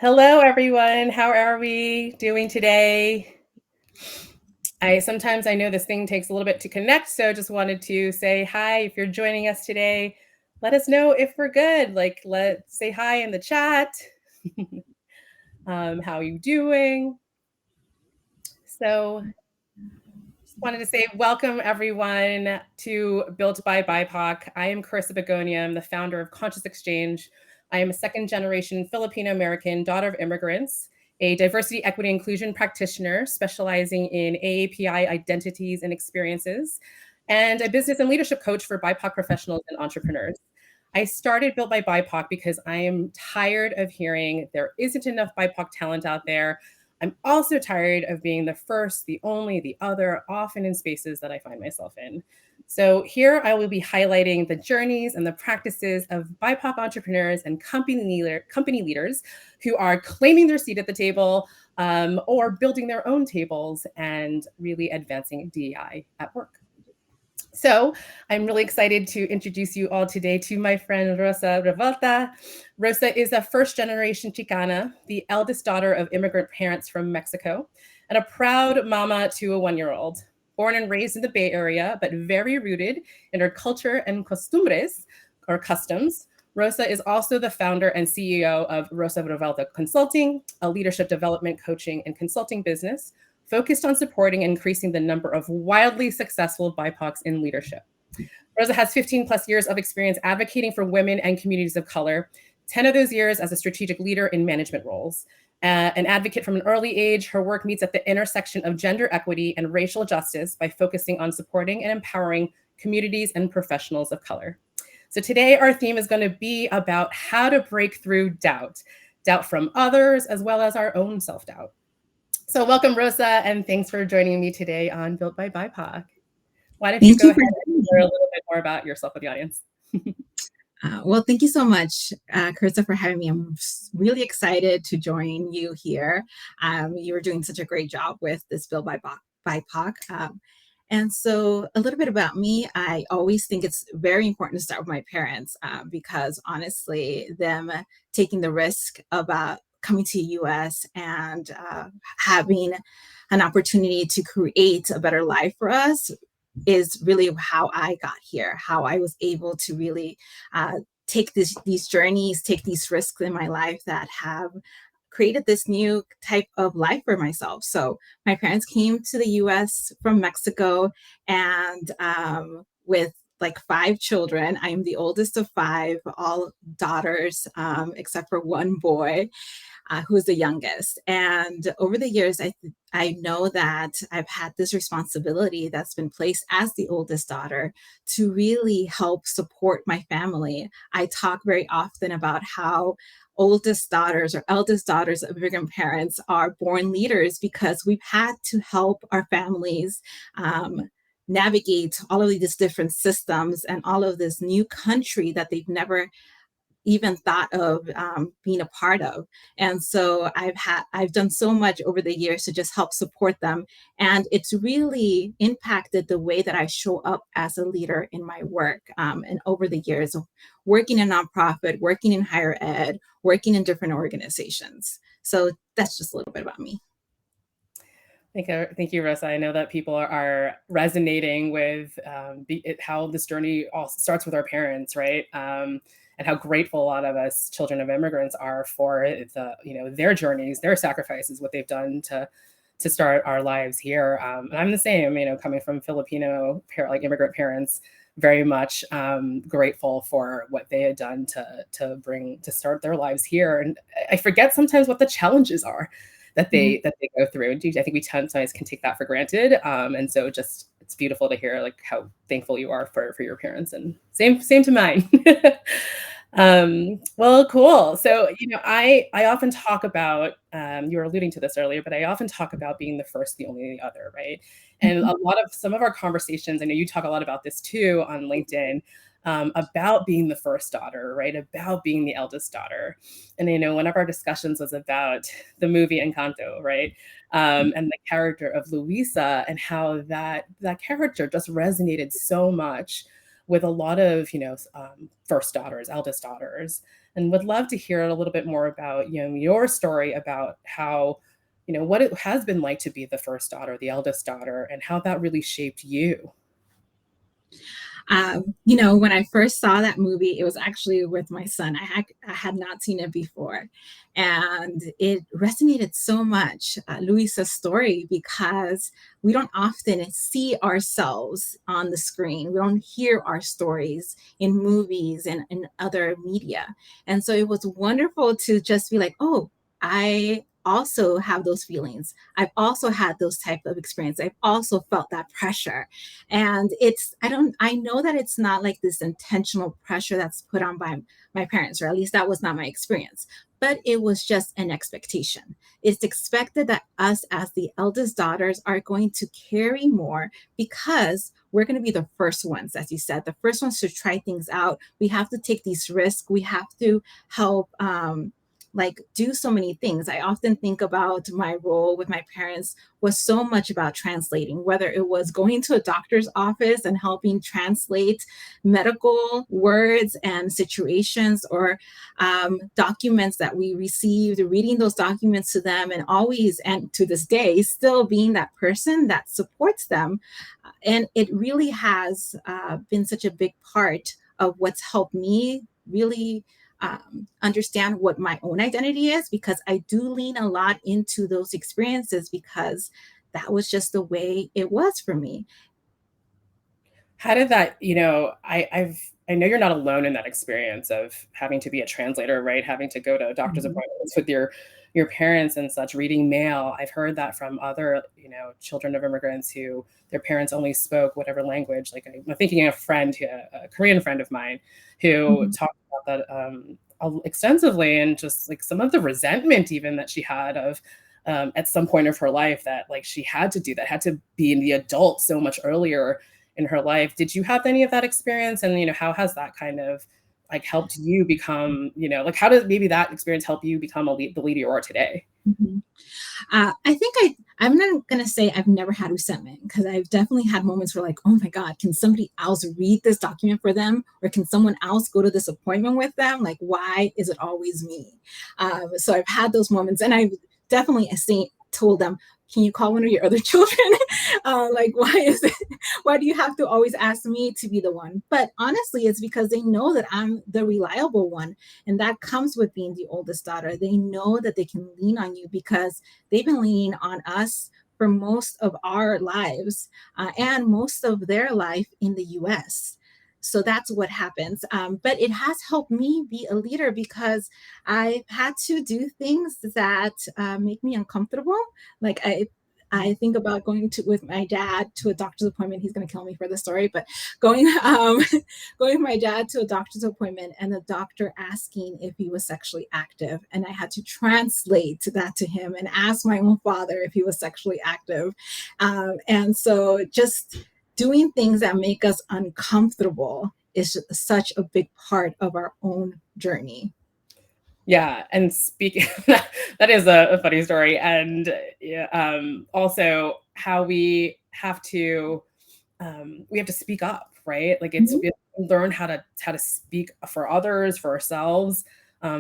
Hello, everyone. How are we doing today? I know this thing takes a little bit to connect, so just wanted to say hi. If you're joining us today, let us know if we're good. Let's say hi in the chat. How are you doing? So, just wanted to say welcome everyone to Built by BIPOC. I am Carissa Begonia. I'm the founder of Conscious Exchange. I am a second generation Filipino American daughter of immigrants, a diversity, equity, inclusion practitioner specializing in AAPI identities and experiences, and a business and leadership coach for BIPOC professionals and entrepreneurs. I started Built by BIPOC because I am tired of hearing there isn't enough BIPOC talent out there. I'm also tired of being the first, the only, the other, often in spaces that I find myself in. So here I will be highlighting the journeys and the practices of BIPOC entrepreneurs and company leaders who are claiming their seat at the table or building their own tables and really advancing DEI at work. So I'm really excited to introduce you all today to my friend Rosa Revuelta. Rosa is a first generation Chicana, the eldest daughter of immigrant parents from Mexico, and a proud mama to a 1-year-old. Born and raised in the Bay Area, but very rooted in her culture and costumbres, or customs, Rosa is also the founder and CEO of Rosa Revuelta Consulting, a leadership development coaching and consulting business focused on supporting and increasing the number of wildly successful BIPOCs in leadership. Rosa has 15 plus years of experience advocating for women and communities of color, 10 of those years as a strategic leader in management roles. An advocate from an early age, her work meets at the intersection of gender equity and racial justice by focusing on supporting and empowering communities and professionals of color. So today our theme is going to be about how to break through doubt from others as well as our own self-doubt. So welcome, Rosa, and thanks for joining me today on Built by BIPOC. Why don't you Thank go you ahead for and having share a me. little bit more about yourself with the audience? Well, thank you so much, Carissa, for having me. I'm really excited to join you here. You were doing such a great job with this bill by BIPOC. And so, a little bit about me. I always think it's very important to start with my parents because honestly, them taking the risk about coming to the US and having an opportunity to create a better life for us is really how I got here, how I was able to really take these journeys, take these risks in my life that have created this new type of life for myself. So my parents came to the US from Mexico and with like 5 children. I'm the oldest of 5, all daughters, except for one boy who's the youngest. And over the years, I know that I've had this responsibility that's been placed as the oldest daughter to really help support my family. I talk very often about how oldest daughters or eldest daughters of immigrant parents are born leaders because we've had to help our families navigate all of these different systems and all of this new country that they've never even thought of being a part of. And so I've done so much over the years to just help support them, and it's really impacted the way that I show up as a leader in my work. And over the years of working in nonprofit, working in higher ed, working in different organizations. So that's just a little bit about me. Thank you, Rosa. I know that people are resonating with how this journey all starts with our parents, right? And how grateful a lot of us children of immigrants are for their journeys, their sacrifices, what they've done to start our lives here. And I'm the same, coming from Filipino immigrant parents, very much grateful for what they had done to start their lives here. And I forget sometimes what the challenges are that they go through. And I think we sometimes can take that for granted. And so just it's beautiful to hear like how thankful you are for your parents, and same to mine. Well, cool. So, I often talk about, you were alluding to this earlier, but I often talk about being the first, the only, the other, right? And Mhm. a lot of some of our conversations, I know you talk a lot about this too on LinkedIn, about being the first daughter, right? About being the eldest daughter. And one of our discussions was about the movie Encanto, right? And the character of Luisa and how that character just resonated so much with a lot of, first daughters, eldest daughters, and would love to hear a little bit more about, your story about how, what it has been like to be the first daughter, the eldest daughter, and how that really shaped you. When I first saw that movie, it was actually with my son. I had not seen it before, and it resonated so much, Luisa's story, because we don't often see ourselves on the screen. We don't hear our stories in movies and in other media, and so it was wonderful to just be like, oh, I also have those feelings. I've also had those type of experience. I've also felt that pressure, and I know that it's not like this intentional pressure that's put on by my parents, or at least that was not my experience, but it was just an expectation. It's expected that us as the eldest daughters are going to carry more, because we're going to be the first ones, as you said, the first ones to try things out. We have to take these risks. We have to help, like, do so many things. I often think about my role with my parents was so much about translating, whether it was going to a doctor's office and helping translate medical words and situations, or documents that we received, reading those documents to them, and always, and to this day, still being that person that supports them. And it really has been such a big part of what's helped me really understand what my own identity is, because I do lean a lot into those experiences, because that was just the way it was for me. How did that, I know you're not alone in that experience of having to be a translator, right? Having to go to doctor's Mhm. appointments with your parents and such, reading mail. I've heard that from other, children of immigrants who their parents only spoke whatever language. Like I'm thinking of a friend, a Korean friend of mine, who Mhm. talked about that extensively, and just like some of the resentment even that she had of at some point of her life, that like she had to do that, had to be in the adult so much earlier in her life. Did you have any of that experience? And, how has that kind of like helped you become, like how does maybe that experience help you become the leader you are today? Mhm. I'm not going to say I've never had resentment, because I've definitely had moments where, like, oh my God, can somebody else read this document for them? Or can someone else go to this appointment with them? Like, why is it always me? So I've had those moments, and I've definitely told them, can you call one of your other children? Like, why is it? Why do you have to always ask me to be the one? But honestly, it's because they know that I'm the reliable one. And that comes with being the oldest daughter. They know that they can lean on you, because they've been leaning on us for most of our lives, and most of their life in the US. So that's what happens. But it has helped me be a leader, because I've had to do things that make me uncomfortable. Like, I think about going to with my dad to a doctor's appointment. He's going to kill me for the story, but going going with my dad to a doctor's appointment, and the doctor asking if he was sexually active, and I had to translate that to him and ask my own father if he was sexually active. And so just doing things that make us uncomfortable is such a big part of our own journey. Yeah, and speaking that is a funny story, and yeah, also how we have to speak up, right? Like it's Mhm. we have to learn how to speak for others, for ourselves,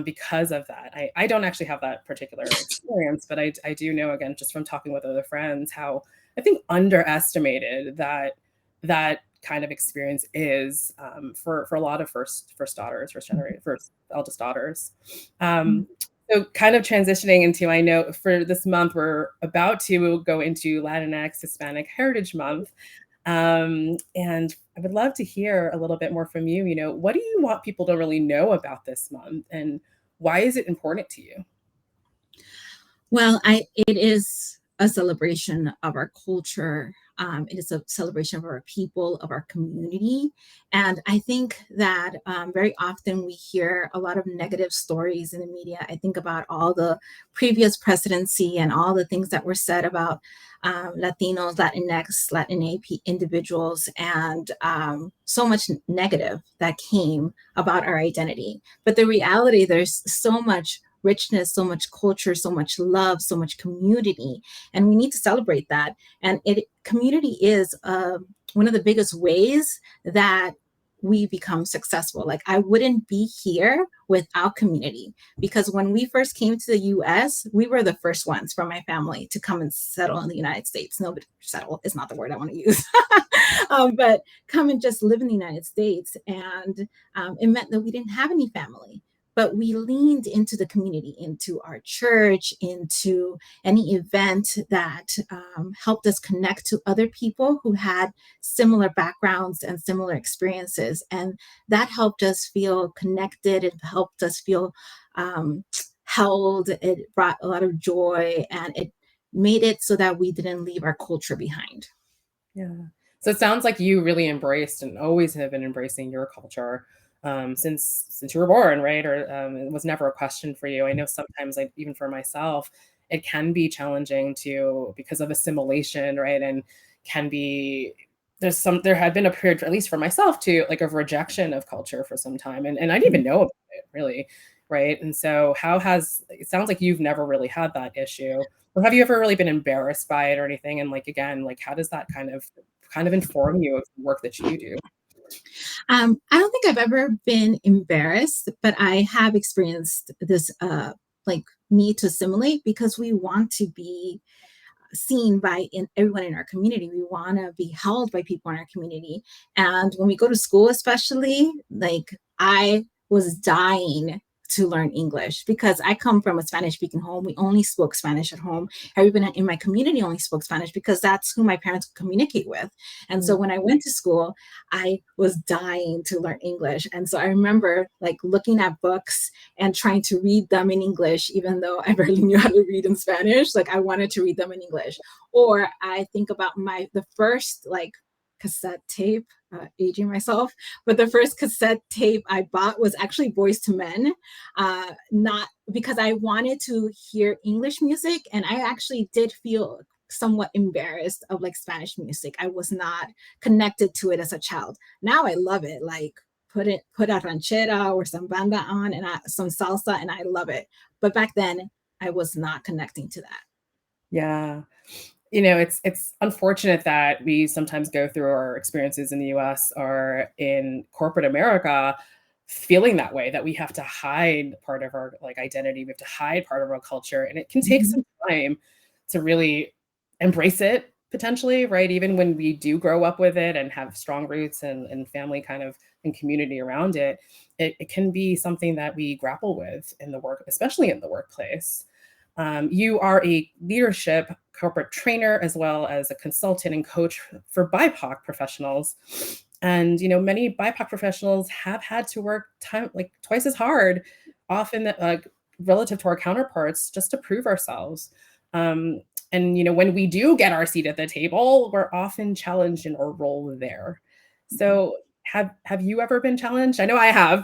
because of that. I don't actually have that particular experience, but I do know, again, just from talking with other friends, how I think underestimated that kind of experience is, for a lot of first daughters, first eldest daughters. Um, so kind of transitioning into, I know for this month we're about to go into Latinx Hispanic Heritage Month. And I would love to hear a little bit more from you. What do you want people to really know about this month, and why is it important to you? Well, it is a celebration of our culture. It is a celebration of our people, of our community. And I think that very often we hear a lot of negative stories in the media. I think about all the previous presidency and all the things that were said about Latinos, Latinx, Latin individuals, and so much negative that came about our identity. But the reality, there's so much richness, so much culture, so much love, so much community, and we need to celebrate that. And it community is one of the biggest ways that we become successful. Like I wouldn't be here without community, because when we first came to the US, we were the first ones from my family to come and settle in the United States. Nobody, settle is not the word I want to use, but come and just live in the United States. And it meant that we didn't have any family, but we leaned into the community, into our church, into any event that helped us connect to other people who had similar backgrounds and similar experiences. And that helped us feel connected. It helped us feel held. It brought a lot of joy, and it made it so that we didn't leave our culture behind. Yeah. So it sounds like you really embraced and always have been embracing your culture since you were born, right? Or it was never a question for you. I know sometimes, like even for myself, it can be challenging to because of assimilation, right? And can be there had been a period, at least for myself, to like of rejection of culture for some time, and I didn't even know about it really, right? And so how has it sounds like you've never really had that issue. Or have you ever really been embarrassed by it or anything? And like again, like how does that kind of inform you of the work that you do? I don't think I've ever been embarrassed, but I have experienced this like need to assimilate, because we want to be seen by everyone in our community. We want to be held by people in our community. And when we go to school, especially, like I was dying to learn English, because I come from a Spanish speaking home. We only spoke Spanish at home. Everyone in my community only spoke Spanish because that's who my parents could communicate with. And so Mm. when I went to school, I was dying to learn English. And so I remember like looking at books and trying to read them in English, even though I barely knew how to read in Spanish. Like I wanted to read them in English. Or I think about the first like cassette tape, aging myself, but the first cassette tape I bought was actually Boys to Men, not because I wanted to hear English music. And I actually did feel somewhat embarrassed of like Spanish music. I was not connected to it as a child. Now I love it. Like put a ranchera or some banda on, and some salsa, and I love it. But back then I was not connecting to that. Yeah. It's unfortunate that we sometimes go through our experiences in the US or in corporate America feeling that way, that we have to hide part of our like identity, we have to hide part of our culture, and it can take Mhm. some time to really embrace it potentially, right? Even when we do grow up with it and have strong roots and family kind of and community around it, it can be something that we grapple with in the work, especially in the workplace. You are a leadership corporate trainer as well as a consultant and coach for BIPOC professionals. And many BIPOC professionals have had to work time like twice as hard, often relative to our counterparts, just to prove ourselves. Um, and when we do get our seat at the table, we're often challenged in our role there. So have you ever been challenged? I know I have.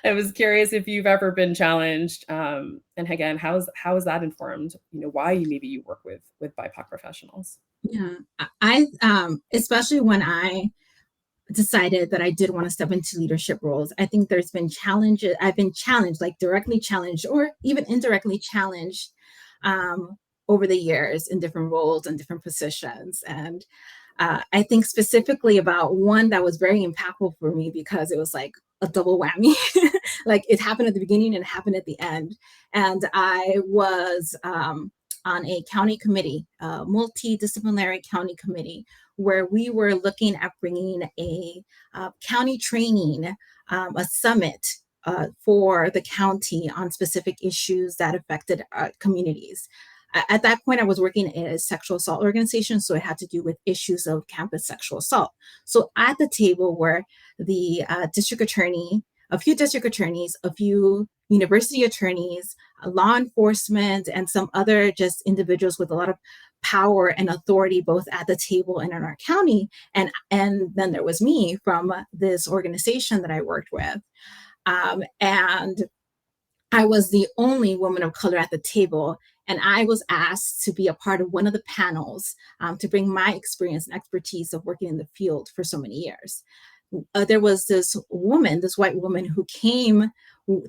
I was curious if you've ever been challenged. And again, how is that informed? Why maybe you work with BIPOC professionals. Yeah, especially when I decided that I did want to step into leadership roles. I think there's been challenges. I've been challenged, like directly challenged or even indirectly challenged over the years in different roles and different positions. And I think specifically about one that was very impactful for me, because it was like a double whammy. Like it happened at the beginning and it happened at the end. And I was on a county committee, a multidisciplinary county committee, where we were looking at bringing a county training, a summit for the county on specific issues that affected communities. At that point, I was working in a sexual assault organization, so it had to do with issues of campus sexual assault. So at the table were the district attorney, a few district attorneys, a few university attorneys, law enforcement, and some other just individuals with a lot of power and authority, both at the table and in our county. And then there was me from this organization that I worked with. And I was the only woman of color at the table, and I was asked to be a part of one of the panels to bring my experience and expertise of working in the field for so many years. There was this woman, this white woman, who came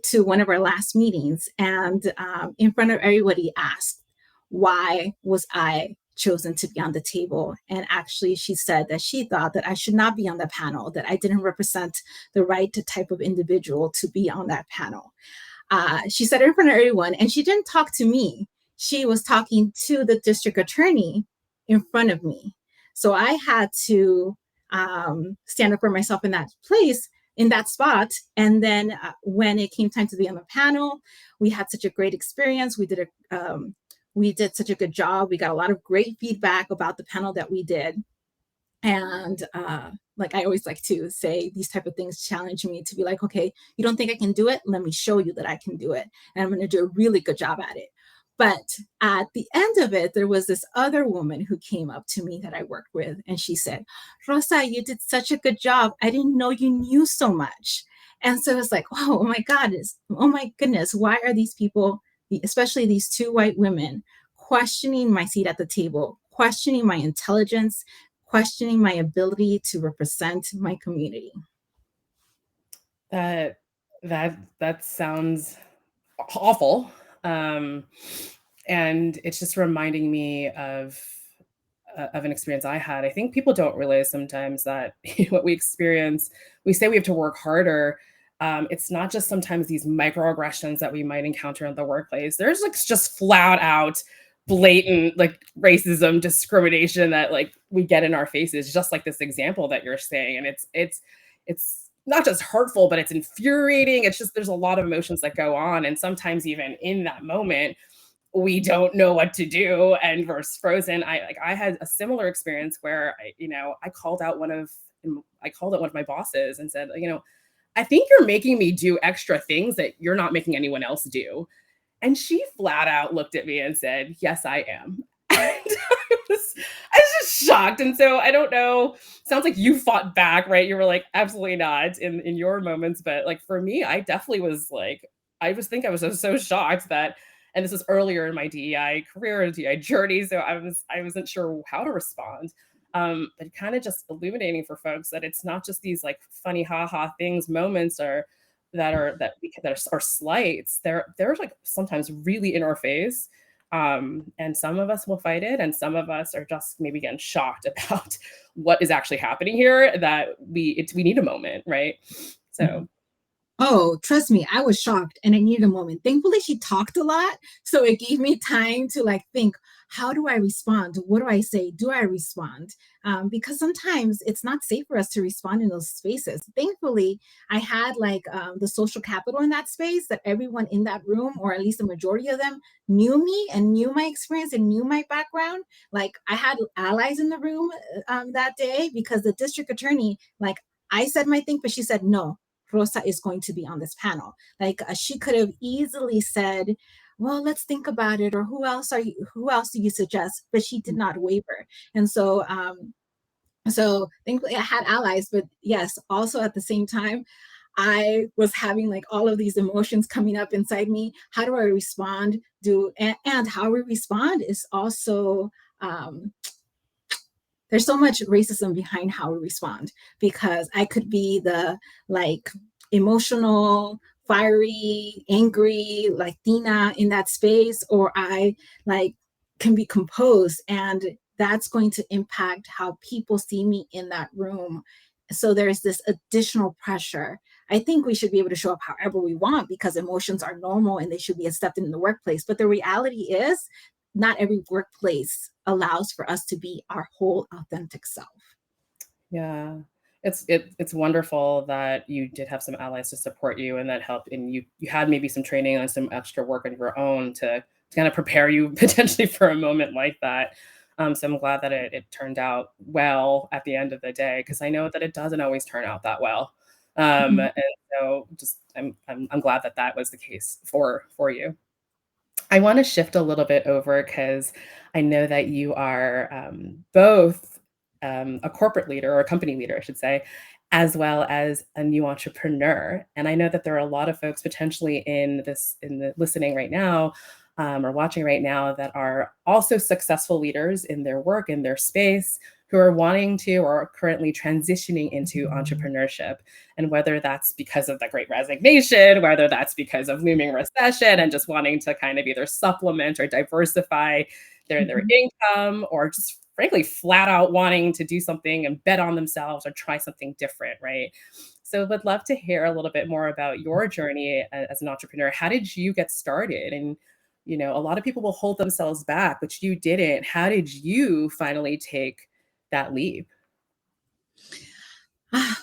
to one of our last meetings and in front of everybody asked, why was I chosen to be on the table. And actually, she said that she thought that I should not be on the panel, that I didn't represent the right type of individual to be on that panel. She said it in front of everyone, and she didn't talk to me. She was talking to the district attorney in front of me. So I had to stand up for myself in that place, in that spot. And then when it came time to be on the panel, we had such a great experience. We did such a good job. We got a lot of great feedback about the panel that we did. And like I always like to say, these type of things challenge me to be like, okay, you don't think I can do it? Let me show you that I can do it. And I'm going to do a really good job at it. But at the end of it, there was this other woman who came up to me that I worked with, and she said, Rosa, you did such a good job. I didn't know you knew so much. And so it's like, oh my God, oh my goodness, why are these people, especially these two white women, questioning my seat at the table, questioning my intelligence, questioning my ability to represent my community? That sounds awful. And it's just reminding me of an experience I had. I think people don't realize sometimes that what we experience, we say we have to work harder. It's not just sometimes these microaggressions that we might encounter in the workplace. There's like just flat out blatant like racism, discrimination that like we get in our faces, just like this example that you're saying. And it's not just hurtful, but it's infuriating. It's just there's a lot of emotions that go on. And sometimes even in that moment, we don't know what to do and we're frozen. I had a similar experience where I called out one of my bosses and said, I think you're making me do extra things that you're not making anyone else do. And she flat out looked at me and said, yes, I am. And I was just shocked. And so I don't know, sounds like you fought back, right? You were like, absolutely not in your moments. But like for me, I definitely was like, I was so shocked that, and this was earlier in my DEI career and DEI journey. So I wasn't sure how to respond. But kind of just illuminating for folks that it's not just these like funny haha things, moments that are slights. They're like sometimes really in our face. And some of us will fight it, and some of us are just maybe getting shocked about what is actually happening here. That we need a moment, right? So Oh, trust me, I was shocked and I needed a moment. Thankfully, she talked a lot. So it gave me time to like think, how do I respond? What do I say? Do I respond? Because sometimes it's not safe for us to respond in those spaces. Thankfully, I had like the social capital in that space, that everyone in that room, or at least the majority of them, knew me and knew my experience and knew my background. Like I had allies in the room that day, because the district attorney, like I said my thing, but she said, no, Rosa is going to be on this panel. Like she could have easily said, well, let's think about it, or who else do you suggest? But she did not waver. And so thankfully I had allies, but yes, also at the same time, I was having like all of these emotions coming up inside me. How do I respond? And how we respond is also there's so much racism behind how we respond, because I could be the like emotional, fiery, angry Latina in that space, or I like can be composed, and that's going to impact how people see me in that room. So there's this additional pressure. I think we should be able to show up however we want, because emotions are normal and they should be accepted in the workplace. But the reality is, not every workplace allows for us to be our whole authentic self. yeah, it's wonderful that you did have some allies to support you and that helped, and you had maybe some training and some extra work on your own to kind of prepare you potentially for a moment like that. So I'm glad that it turned out well at the end of the day, because I know that it doesn't always turn out that well. Mhm. And so just I'm glad that that was the case for you. I want to shift a little bit over because I know that you are both a corporate leader, or a company leader, I should say, as well as a new entrepreneur. And I know that there are a lot of folks potentially in the listening right now, or watching right now, that are also successful leaders in their work, in their space, who are wanting to or are currently transitioning into entrepreneurship. And whether that's because of the great resignation, whether that's because of looming recession and just wanting to kind of either supplement or diversify their Mhm. income, or just frankly flat out wanting to do something and bet on themselves or try something different, right? So would love to hear a little bit more about your journey as an entrepreneur. How did you get started? And a lot of people will hold themselves back, but you didn't. How did you finally take that leap?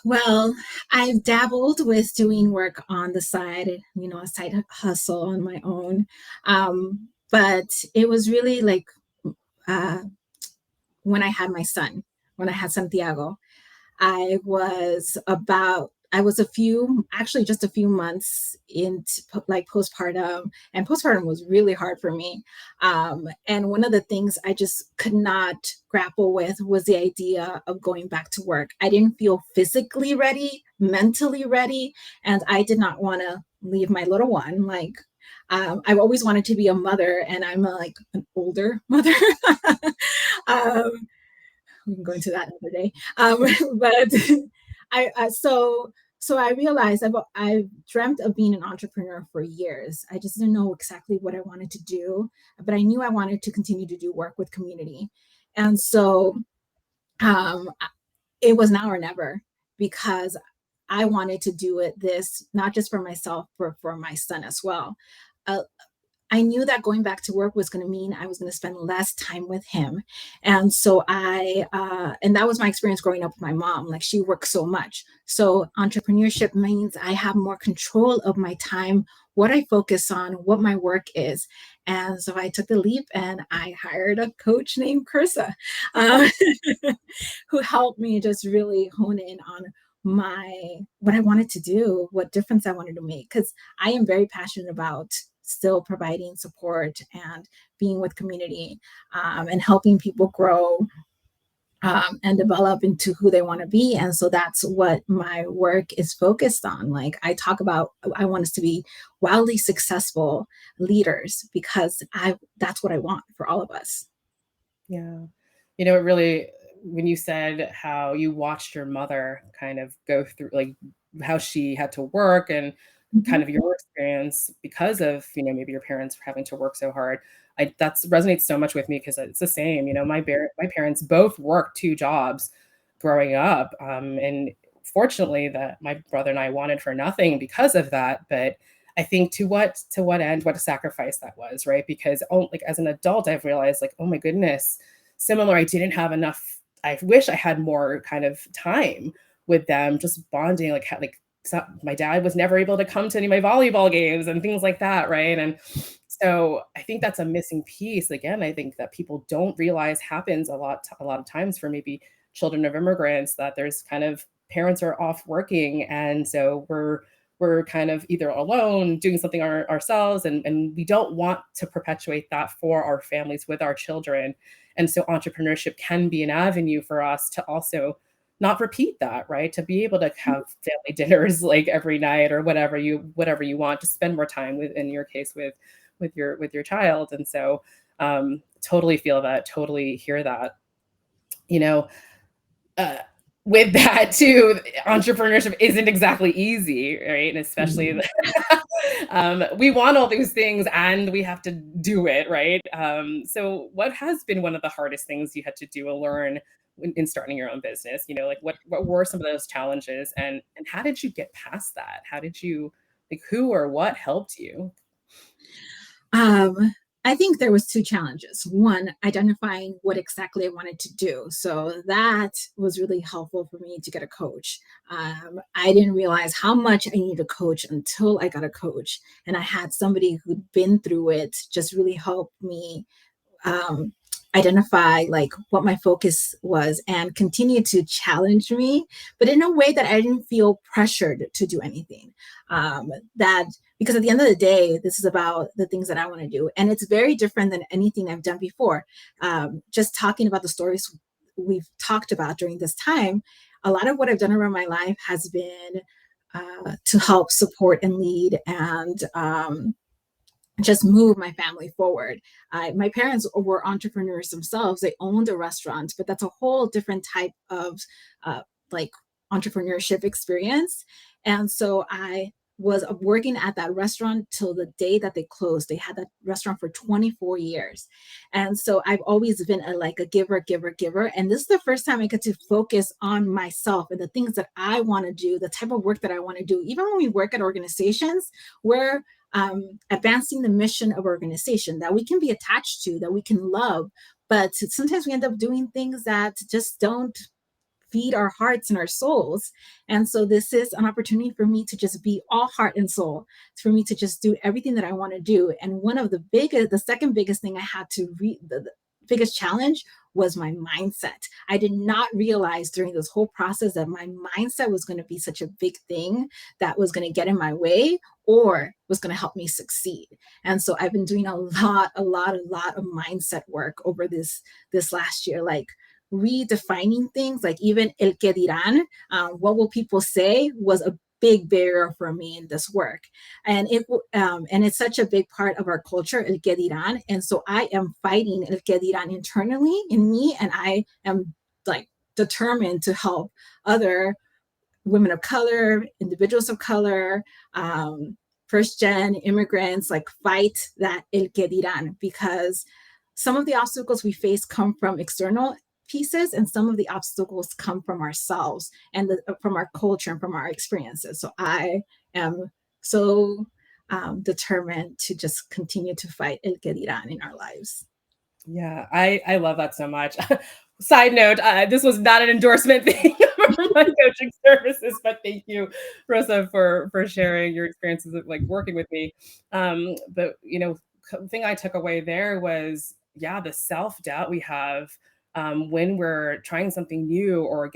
Well, I've dabbled with doing work on the side, a side hustle on my own. But it was really like uh, when I had my son, when I had Santiago. I was actually just a few months into like postpartum, and postpartum was really hard for me. And one of the things I just could not grapple with was the idea of going back to work. I didn't feel physically ready, mentally ready, and I did not want to leave my little one. I've always wanted to be a mother, and I'm like an older mother. um, we can go into that another day. But so I realized I've dreamt of being an entrepreneur for years. I just didn't know exactly what I wanted to do, but I knew I wanted to continue to do work with community. And so um, it was now or never, because I wanted to do this not just for myself, but for my son as well. Uh, I knew that going back to work was going to mean I was going to spend less time with him. And so and that was my experience growing up with my mom. Like, she worked so much. So entrepreneurship means I have more control of my time, what I focus on, what my work is. And so I took the leap and I hired a coach named Cursa, uh, who helped me just really hone in on what I wanted to do, what difference I wanted to make. Because I am very passionate about still providing support and being with community, and helping people grow, and develop into who they want to be. And so that's what my work is focused on. Like, I talk about, I want us to be wildly successful leaders, because that's what I want for all of us. Yeah. It really, when you said how you watched your mother kind of go through, like, how she had to work and kind Mhm. of your experience because of, maybe your parents having to work so hard. That's resonates so much with me because it's the same. My parents both worked two jobs growing up. And fortunately that my brother and I wanted for nothing because of that. But I think to what end, what a sacrifice that was, right? Because like as an adult, I've realized, like, oh my goodness, similar, I didn't have enough. I wish I had more kind of time with them, just bonding, my dad was never able to come to any of my volleyball games and things like that, right? And so I think that's a missing piece. Again, I think that people don't realize happens a lot of times for maybe children of immigrants, that there's kind of parents are off working, and so we're kind of either alone doing something ourselves, and we don't want to perpetuate that for our families with our children. And so entrepreneurship can be an avenue for us to also not repeat that, right? To be able to have family dinners like every night, or whatever you want, to spend more time with, in your case, with your child. And so totally feel that, totally hear that. You know, uh, with that too, entrepreneurship isn't exactly easy, right? And especially Mhm. we want all these things and we have to do it, right? So what has been one of the hardest things you had to do or learn in starting your own business? Like, what were some of those challenges, and how did you get past that? How did you, like, who or what helped you? Um, I think there was two challenges. One, identifying what exactly I wanted to do. So that was really helpful for me to get a coach. I didn't realize how much I needed a coach until I got a coach, and I had somebody who'd been through it just really help me, um, identify like what my focus was, and continue to challenge me, but in a way that I didn't feel pressured to do anything. That Because at the end of the day, this is about the things that I want to do, and it's very different than anything I've done before. Just talking about the stories we've talked about during this time, a lot of what I've done around my life has been to help support and lead, and just move my family forward. My parents were entrepreneurs themselves. They owned a restaurant, but that's a whole different type of uh, like entrepreneurship experience. And so I was working at that restaurant till the day that they closed. They had that restaurant for 24 years. And so I've always been like a giver, giver, giver. And this is the first time I get to focus on myself and the things that I want to do, the type of work that I want to do. Even when we work at organizations, we're advancing the mission of organization that we can be attached to, that we can love. But sometimes we end up doing things that just don't feed our hearts and our souls. And so this is an opportunity for me to just be all heart and soul. It's for me to just do everything that I want to do. And one of the second biggest thing I had to the biggest challenge was my mindset. I did not realize during this whole process that my mindset was going to be such a big thing that was going to get in my way or was going to help me succeed. And so I've been doing a lot of mindset work over this last year, like redefining things, like even el que dirán, what will people say, was a big barrier for me in this work. And it's such a big part of our culture, el que dirán. And so I am fighting el que dirán internally in me, and I am like determined to help other women of color, individuals of color, first gen immigrants, like fight that el que dirán, because some of the obstacles we face come from external pieces, and some of the obstacles come from ourselves and from our culture and from our experiences. So I am so determined to just continue to fight el que dirán in our lives. Yeah, I love that so much. Side note, this was not an endorsement thing for my coaching services, but thank you, Rosa, for sharing your experiences of like working with me. But the thing I took away there was, yeah, the self-doubt we have when we're trying something new or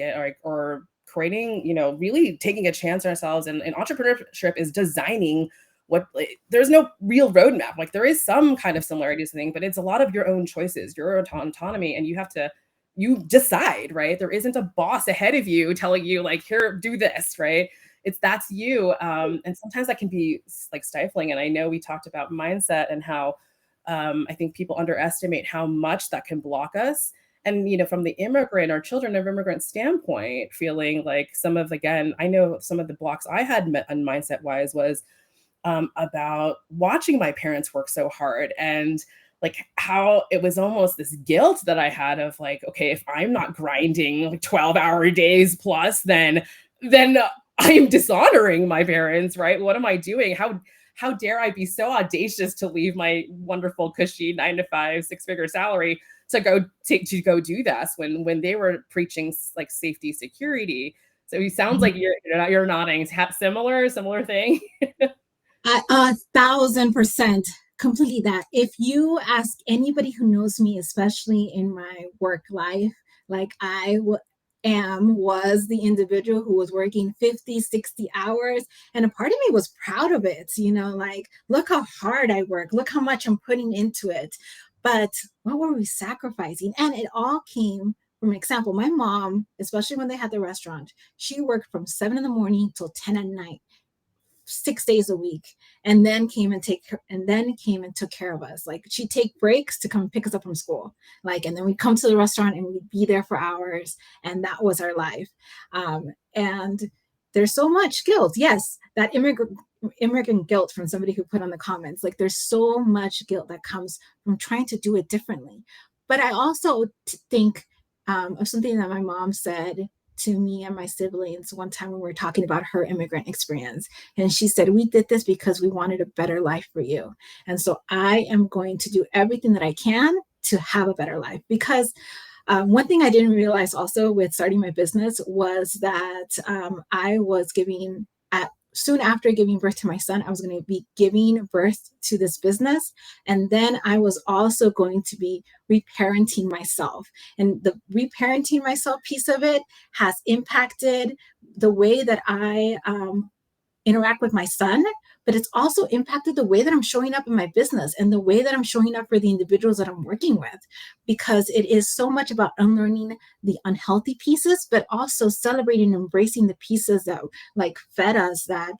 creating, really taking a chance on ourselves. And entrepreneurship is designing there's no real roadmap. Like there is some kind of similarities to things, but it's a lot of your own choices, your autonomy, and you decide, right? There isn't a boss ahead of you telling you like, here, do this, right? That's you. And sometimes that can be like stifling. And I know we talked about mindset and how I think people underestimate how much that can block us. And from the immigrant or children of immigrant standpoint, feeling like I know some of the blocks I had met on mindset wise was about watching my parents work so hard, and like how it was almost this guilt that I had of like, okay, if I'm not grinding like 12-hour days plus, then I'm dishonoring my parents, right? What am I doing? How dare I be so audacious to leave my wonderful cushy 9-to-5 6-figure salary to go do this when they were preaching like safety, security. So it sounds like you're nodding. Similar thing. 1,000% completely that. If you ask anybody who knows me, especially in my work life, like was the individual who was working 50, 60 hours. And a part of me was proud of it, like, look how hard I work, look how much I'm putting into it. But what were we sacrificing? And it all came from an example. My mom, especially when they had the restaurant, she worked from 7 in the morning till 10 at night, 6 days a week, and then came and took care of us. Like she'd take breaks to come pick us up from school, and then we'd come to the restaurant and we'd be there for hours, and that was our life. And there's so much guilt. Yes, that immigrant guilt from somebody who put on the comments, like there's so much guilt that comes from trying to do it differently. But I also think of something that my mom said to me and my siblings one time when we were talking about her immigrant experience. And she said, we did this because we wanted a better life for you. And so I am going to do everything that I can to have a better life. Because one thing I didn't realize also with starting my business was that I was soon after giving birth to my son, I was going to be giving birth to this business. And then I was also going to be reparenting myself. And the reparenting myself piece of it has impacted the way that I interact with my son, but it's also impacted the way that I'm showing up in my business and the way that I'm showing up for the individuals that I'm working with, because it is so much about unlearning the unhealthy pieces, but also celebrating and embracing the pieces that like fed us, that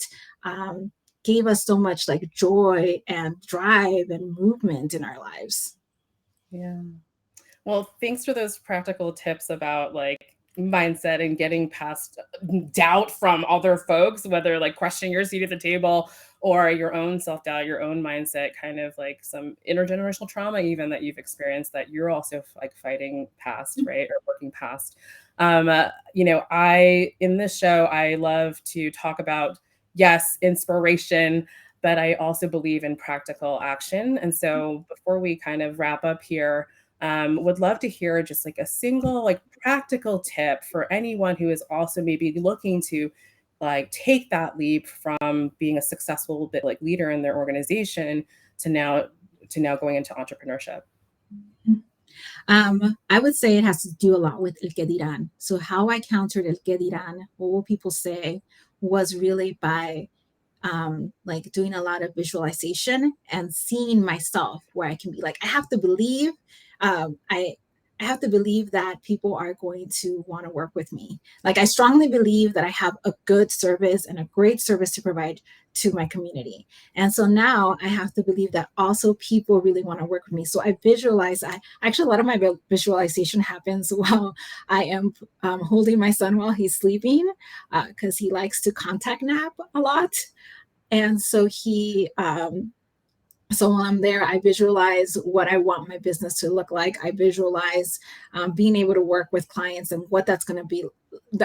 gave us so much like joy and drive and movement in our lives. Yeah. Well, thanks for those practical tips about like mindset and getting past doubt from other folks, whether like questioning your seat at the table or your own self-doubt, your own mindset, kind of like some intergenerational trauma even that you've experienced that you're also like fighting past, right? Or working past. I in this show, I love to talk about, yes, inspiration, but I also believe in practical action. And so before we kind of wrap up here, would love to hear just like a single like practical tip for anyone who is also maybe looking to like take that leap from being a successful bit like leader in their organization to now going into entrepreneurship. I would say it has to do a lot with el que dirán. So how I countered el que dirán, what will people say, was really by like doing a lot of visualization and seeing myself where I can be like, I have to believe, um, I, I have to believe that people are going to want to work with me. Like, I strongly believe that I have a good service and a great service to provide to my community. And so now I have to believe that also people really want to work with me. So I visualize, I actually, a lot of my visualization happens while I am holding my son while he's sleeping, because he likes to contact nap a lot. And so so while I'm there, I visualize what I want my business to look like. I visualize being able to work with clients and what that's going to be,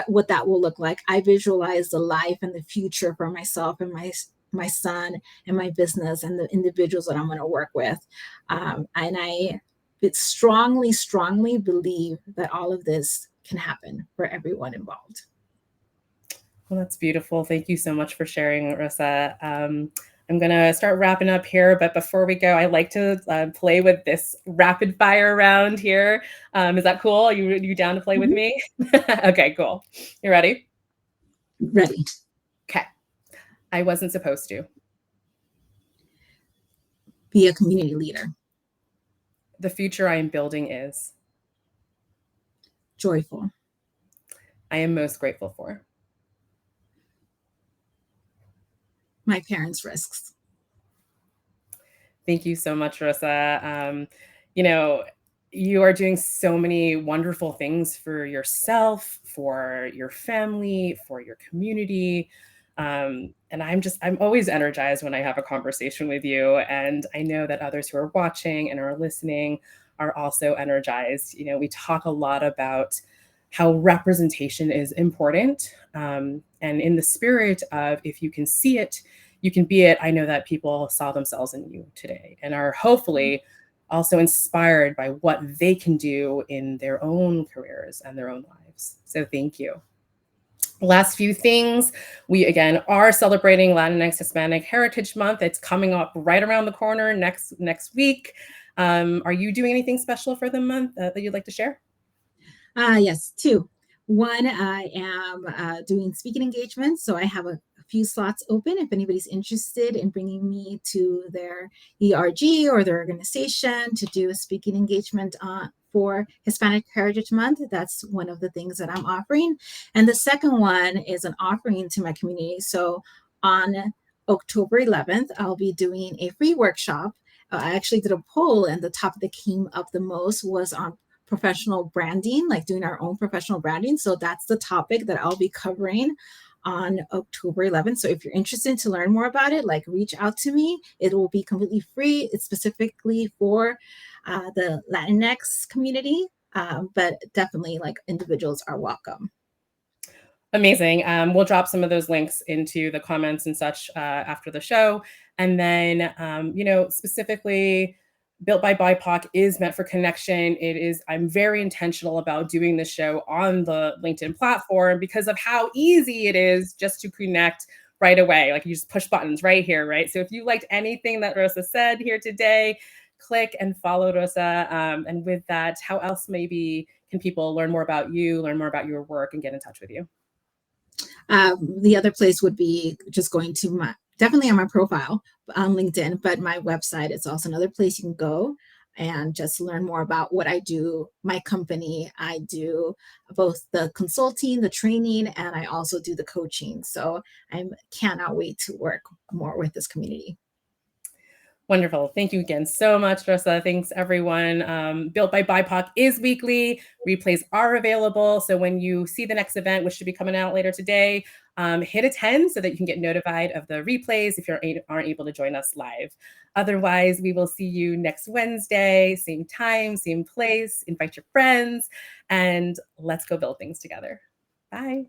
what that will look like. I visualize the life and the future for myself and my son and my business and the individuals that I'm going to work with. And I strongly, strongly believe that all of this can happen for everyone involved. Well, that's beautiful. Thank you so much for sharing, Rosa. I'm going to start wrapping up here, but before we go, I like to play with this rapid fire round here. Is that cool? Are you down to play with me? Okay, cool. You ready? Ready. Okay. I wasn't supposed to. Be a community leader. The future I am building is. Joyful. I am most grateful for. My parents' risks. Thank you so much, Rosa. You are doing so many wonderful things for yourself, for your family, for your community. And I'm always energized when I have a conversation with you. And I know that others who are watching and are listening are also energized. We talk a lot about how representation is important. And in the spirit of if you can see it, you can be it. I know that people saw themselves in you today and are hopefully also inspired by what they can do in their own careers and their own lives. So thank you. Last few things. We again are celebrating Latinx Hispanic Heritage Month. It's coming up right around the corner next week. Are you doing anything special for the month that you'd like to share? Yes, two. One, I am doing speaking engagements. So I have a few slots open if anybody's interested in bringing me to their ERG or their organization to do a speaking engagement for Hispanic Heritage Month. That's one of the things that I'm offering. And the second one is an offering to my community. So on October 11th, I'll be doing a free workshop. I actually did a poll, and the topic that came up the most was on professional branding, like doing our own professional branding. So that's the topic that I'll be covering on October 11th. So if you're interested to learn more about it, like reach out to me. It will be completely free. It's specifically for the Latinx community, but definitely like individuals are welcome. Amazing. We'll drop some of those links into the comments and such after the show. And then, specifically, Built by BIPOC is meant for connection. I'm very intentional about doing this show on the LinkedIn platform because of how easy it is just to connect right away. Like you just push buttons right here, right? So if you liked anything that Rosa said here today, click and follow Rosa. And with that, how else maybe can people learn more about you, learn more about your work, and get in touch with you? The other place would be just going to definitely on my profile on LinkedIn, but my website is also another place you can go and just learn more about what I do, my company. I do both the consulting, the training, and I also do the coaching. So I cannot wait to work more with this community. Wonderful. Thank you again so much, Rosa. Thanks, everyone. Built by BIPOC is weekly. Replays are available. So when you see the next event, which should be coming out later today, hit attend so that you can get notified of the replays if you aren't able to join us live. Otherwise, we will see you next Wednesday, same time, same place. Invite your friends, and let's go build things together. Bye.